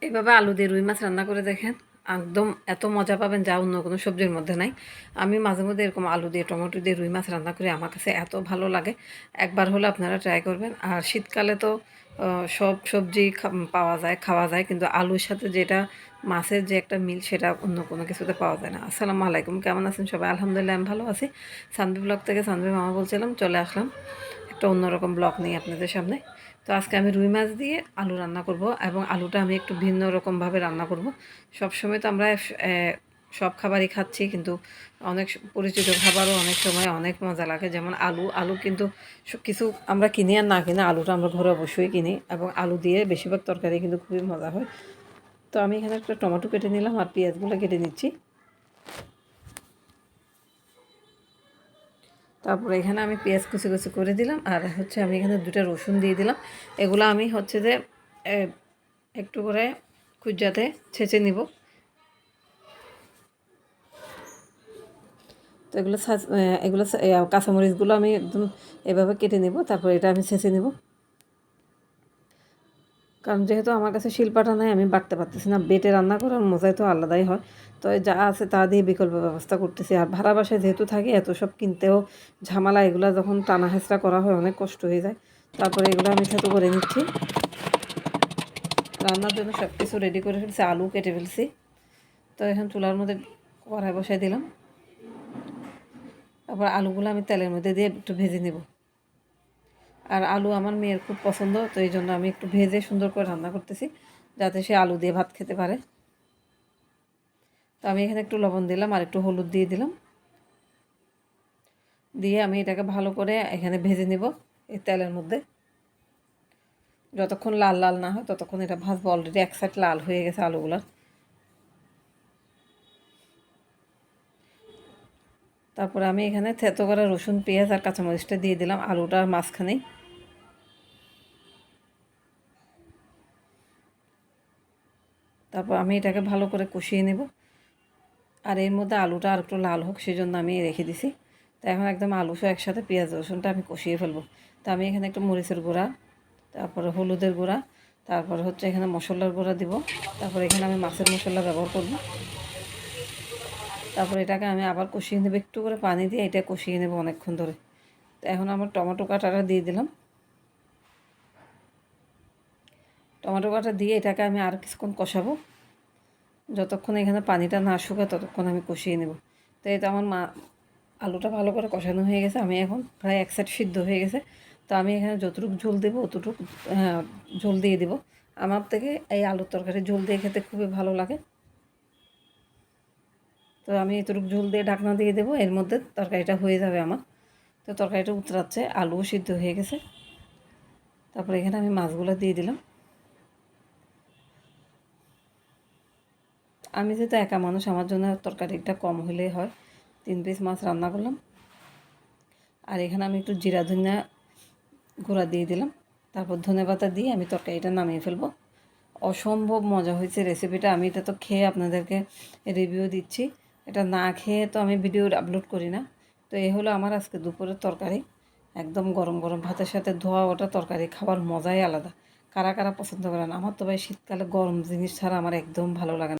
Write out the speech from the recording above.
এভাবে আলু দিয়ে রুই মাছ রান্না করে দেখেন, একদম এত মজা পাবেন যা অন্য কোনো সবজির মধ্যে নাই। আমি মাঝে মধ্যে এরকম আলু দিয়ে টমেটো দিয়ে রুই মাছ রান্না করি, আমার কাছে এত ভালো লাগে। একবার হলে আপনারা ট্রাই করবেন। আর শীতকালে তো সব সবজি পাওয়া যায়, খাওয়া যায়, কিন্তু আলুর সাথে যেটা মাছের যে একটা মিল সেটা অন্য কোনো কিছুতে পাওয়া যায় না। আসসালামু আলাইকুম, কেমন আছেন সবাই? আলহামদুলিল্লাহ আমি ভালো আছি। সানভি ব্লগ থেকে সানভি মামা বলছিলাম, চলে আসলাম একটা অন্যরকম ব্লগ নিয়ে আপনাদের সামনে। তো আজকে আমি রুই মাছ দিয়ে আলু রান্না করব, এবং আলুটা আমি একটু ভিন্ন রকমভাবে রান্না করব। সবসময় তো আমরা সব খাবারই খাচ্ছি, কিন্তু অনেক পরিচিত খাবারও অনেক সময় অনেক মজা লাগে। যেমন আলু আলু কিন্তু কিছু আমরা কিনি আর না কিনে আলুটা আমরা ঘরে অবশ্যই কিনি, এবং আলু দিয়ে বেশিরভাগ তরকারি কিন্তু খুবই মজা হয়। তো আমি এখানে একটা টমেটো কেটে নিলাম আর পেঁয়াজগুলো কেটে নিচ্ছি। তারপরে এখানে আমি পেঁয়াজ কুচি কুচি করে দিলাম, আর হচ্ছে আমি এখানে 2টা রসুন দিয়ে দিলাম। এগুলো আমি হচ্ছে যে একটু করে কুচাতে ছেঁচে নিব। তো এগুলো কাঁচামরিচগুলো আমি একদম এভাবে কেটে নেব, তারপর এটা আমি ছেঁচে নেব। কারণ যেহেতু আমার কাছে শিলপাটা নাই, আমি বাটতে পারতেছি না। বেটে রান্না করার মজাই তো আলাদাই হয়। তো যা আছে তা দিয়ে বিকল্প ব্যবস্থা করতেছি। আর ভাড়া বাসায় যেহেতু থাকি, এত সব কিনতেও ঝামেলা, এগুলো যখন টানা হেঁচড়া করা হয় অনেক কষ্ট হয়ে যায়। তারপরে এগুলো আমি থেতো করে নিচ্ছি। রান্নার জন্য সব কিছু রেডি করে ফেলছি, আলু কেটে ফেলছি। তো এখন চুলার মধ্যে কড়াই বসাই দিলাম। তারপর আলুগুলো আমি তেলের মধ্যে দিয়ে একটু ভেজে নেব। আর আলু আমার মেয়ের খুব পছন্দ, তো এই জন্য আমি একটু ভেজে সুন্দর করে রান্না করতেছি, যাতে সে আলু দিয়ে ভাত খেতে পারে। তো আমি এখানে একটু লবণ দিলাম আর একটু হলুদ দিয়ে দিলাম, দিয়ে আমি এটাকে ভালো করে এখানে ভেজে নেব এই তেলের মধ্যে। যতক্ষণ লাল লাল না হয় ততক্ষণ এটা ভাজবো। অলরেডি এক সাইড লাল হয়ে গেছে আলুগুলার। তারপরে আমি এখানে থেতো করা রসুন, পেঁয়াজ আর কাঁচামরিচটা দিয়ে দিলাম আলুটার মাঝখানে। তারপর আমি এটাকে ভালো করে কষিয়ে নেব। আর এর মধ্যে আলুটা আর একটু লাল হোক সেজন্য আমি রেখে দিছি। তো এখন একদম আলু সহ একসাথে পেঁয়াজ রসুনটা আমি কষিয়ে ফেলবো। তো আমি এখানে একটু মরিচের গুঁড়া, তারপরে হলুদের গুঁড়া, তারপর হচ্ছে এখানে মশলার গুঁড়া দিব। তারপর এখানে আমি মাছের মশলা ব্যবহার করব। তারপর এটাকে আমি আবার কষিয়ে নেব, একটু করে পানি দিয়ে এটা কষিয়ে নেব অনেকক্ষণ ধরে। তো এখন আমার টমেটো কাটাটা দিয়ে দিলাম। টমেটো কাটা দিয়ে এটাকে আমি আর কিছুক্ষণ কষাবো, যতক্ষণ এখানে পানিটা না শুকায় ততক্ষণ আমি কষিয়ে নেব। তো এই তো আমার আলুটা ভালো করে কষানো হয়ে গেছে। আমি এখন প্রায় এক সাইড সিদ্ধ হয়ে গেছে। তো আমি এখানে যতটুকু ঝোল দেবো অতটুকু ঝোল দিয়ে দেবো। আমার থেকে এই আলুর তরকারি ঝোল দিয়ে খেতে খুবই ভালো লাগে। তো আমি এতটুকু ঝোল দিয়ে ঢাকনা দিয়ে দেবো, এর মধ্যে তরকারিটা হয়ে যাবে আমার। তো তরকারিটা উতরাচ্ছে, আলুও সিদ্ধ হয়ে গেছে। তারপরে এখানে আমি মাছগুলো দিয়ে দিলাম। আমি যেহেতু একা মানুষ, আমার জন্য তরকারিটা কম হলেই হয়। 3 পিস মাছ রান্না করলাম। আর এখানে আমি একটু জিরা ধনিয়া গুঁড়া দিয়ে দিলাম। তারপর ধনেপাতা দিয়ে আমি তরকারিটা নামিয়ে ফেলবো। অসম্ভব মজা হয়েছে রেসিপিটা। আমি এটা তো খেয়ে আপনাদেরকে রিভিউ দিচ্ছি, এটা না খেয়ে তো আমি ভিডিও আপলোড করি না। তো এই হলো আমার আজকে দুপুরের তরকারি। একদম গরম গরম ভাতের সাথে ধোয়া ওটা তরকারি খাওয়ার মজাই আলাদা। কারা কারা পছন্দ করেন? আমার তো ভাই শীতকালে গরম জিনিস ছাড়া আমার একদম ভালো লাগে না।